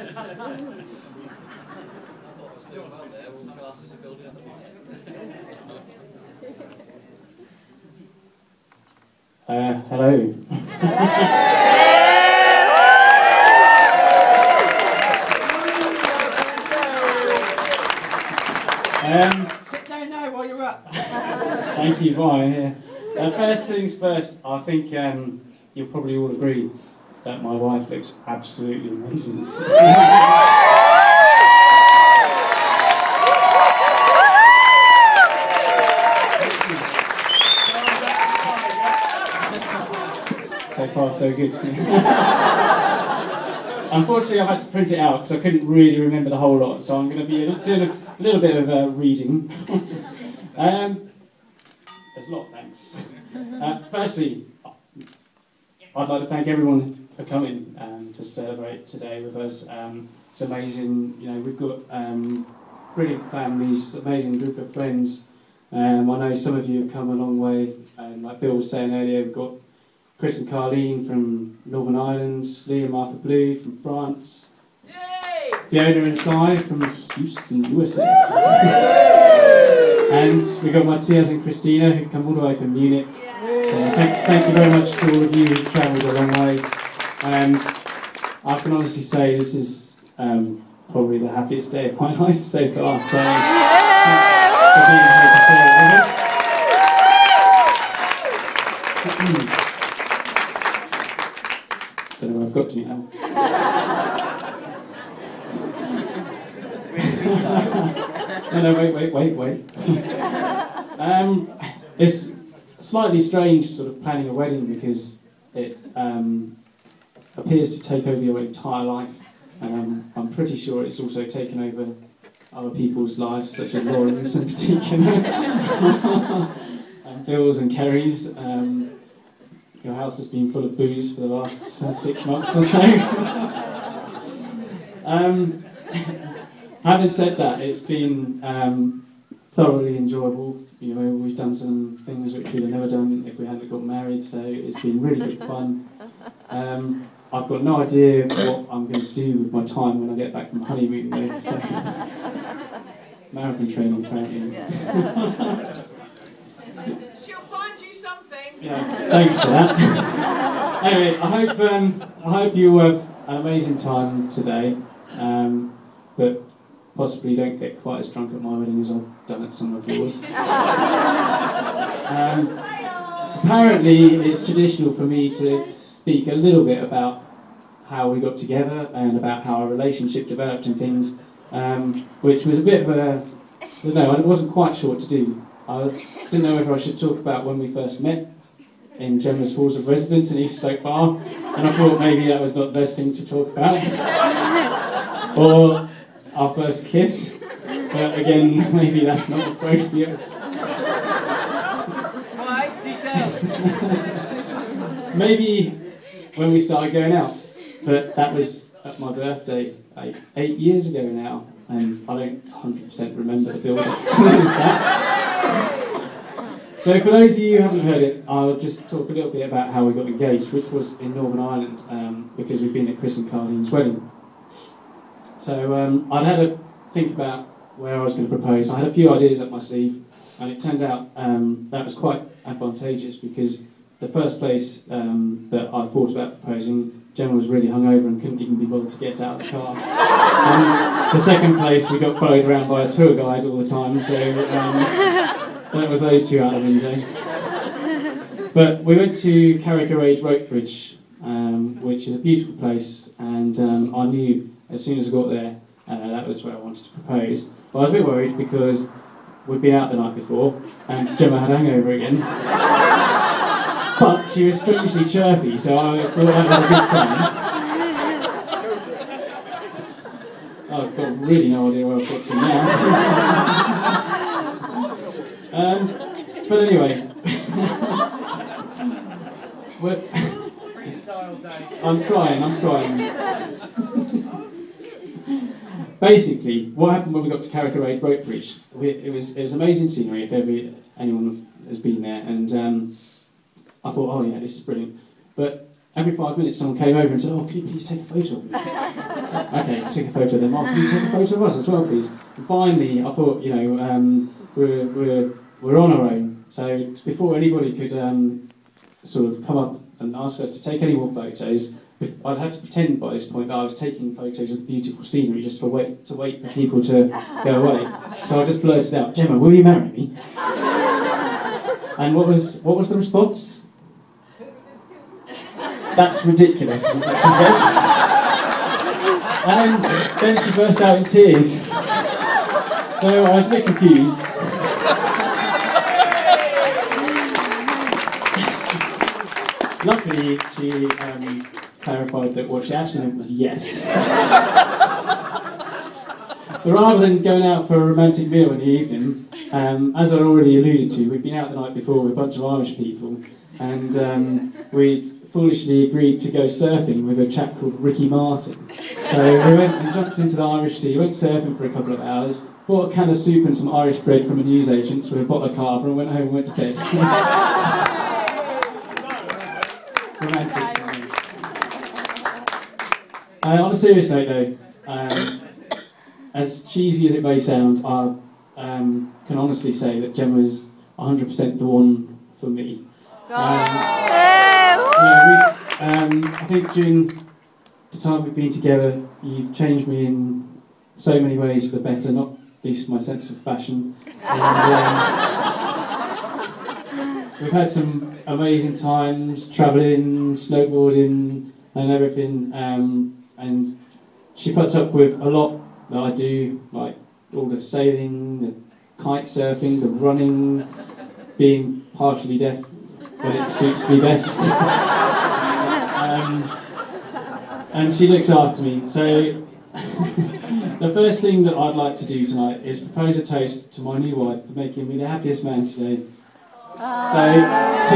Hello. Sit down now while you're up. Thank you, bye. First things first, I think you'll probably all agree that my wife looks absolutely amazing. So far, so good. Unfortunately, I've had to print it out because I couldn't really remember the whole lot, so I'm going to be doing a little bit of reading. There's a lot, thanks. Firstly, I'd like to thank everyone for coming to celebrate today with us. It's amazing, you know, we've got brilliant families, amazing group of friends. I know some of you have come a long way, like Bill was saying earlier, we've got Chris and Carleen from Northern Ireland, Lee and Martha Blue from France, yay! Fiona and Si from Houston, USA. And we've got Matthias and Christina who've come all the way from Munich. Thank you very much to all of you who've travelled a long way. I can honestly say this is probably the happiest day of my life so far. So thanks for being here to share it with us. Don't know where I've got to now. No, wait. It's slightly strange sort of planning a wedding because it appears to take over your entire life, and I'm pretty sure it's also taken over other people's lives, such as Lauren's in particular, and Bill's and Kerry's. Your house has been full of booze for the last 6 months or so. Having said that, it's been thoroughly enjoyable. You know, we've done some things which we'd have never done if we hadn't got married, so it's been really good fun. I've got no idea what I'm going to do with my time when I get back from honeymoon, though. So, marathon training, apparently. Yeah. She'll find you something. Yeah, thanks for that. Anyway, I hope you have an amazing time today, but possibly don't get quite as drunk at my wedding as I've done at some of yours. Apparently, it's traditional for me to speak a little bit about how we got together and about how our relationship developed and things, which was a bit of a, I don't know, I wasn't quite sure what to do. I didn't know whether I should talk about when we first met in Gemma's halls of residence in East Stoke Bar, and I thought maybe that was not the best thing to talk about. Or our first kiss, but again, maybe that's not appropriate. Why? Details. Maybe when we started going out, but that was at my birthday, like 8 years ago now, and I don't 100% remember the build-up to that. So for those of you who haven't heard it, I'll just talk a little bit about how we got engaged, which was in Northern Ireland, because we've been at Chris and Carleen's wedding. So I'd had a think about where I was going to propose. I had a few ideas up my sleeve, and it turned out that was quite advantageous because the first place that I thought about proposing, Gemma was really hungover and couldn't even be bothered to get out of the car. The second place, we got followed around by a tour guide all the time, so that was those two out the window. But we went to Carrick-a-Rade Ropebridge, which is a beautiful place, and I knew as soon as I got there that was where I wanted to propose. But I was a bit worried because we'd been out the night before, and Gemma had a hangover again. But she was strangely chirpy, so I thought that was a good sign. I've got really no idea where I've got to now. But anyway, I'm trying. Basically, what happened when we got to Carrick-a-Rade Ropebridge? It was amazing scenery if anyone has been there, and I thought, oh yeah, this is brilliant. But every 5 minutes someone came over and said, "Oh, can you please take a photo of me?" Okay, take a photo of them. "Oh, can you take a photo of us as well, please?" And finally, I thought, we're on our own. So before anybody could sort of come up and ask us to take any more photos, I'd had to pretend by this point that I was taking photos of the beautiful scenery just to wait for people to go away. So I just blurted out, "Gemma, will you marry me?" And what was the response? "That's ridiculous," is what she said. And then she burst out in tears. So I was a bit confused. Luckily, she clarified that what she actually meant was yes. But rather than going out for a romantic meal in the evening, as I already alluded to, we'd been out the night before with a bunch of Irish people, and we'd foolishly agreed to go surfing with a chap called Ricky Martin. So we went and jumped into the Irish Sea, went surfing for a couple of hours, bought a can of soup and some Irish bread from a newsagent's with a bottle of carver, and went home and went to bed. Romantic. On a serious note though, as cheesy as it may sound, I can honestly say that Gemma is 100% the one for me. I think during the time we've been together, you've changed me in so many ways for the better, not least my sense of fashion. And, we've had some amazing times travelling, snowboarding and everything, and she puts up with a lot that I do, like all the sailing, the kite surfing, the running, being partially deaf when it suits me best. And she looks after me. So the first thing that I'd like to do tonight is propose a toast to my new wife for making me the happiest man today. So.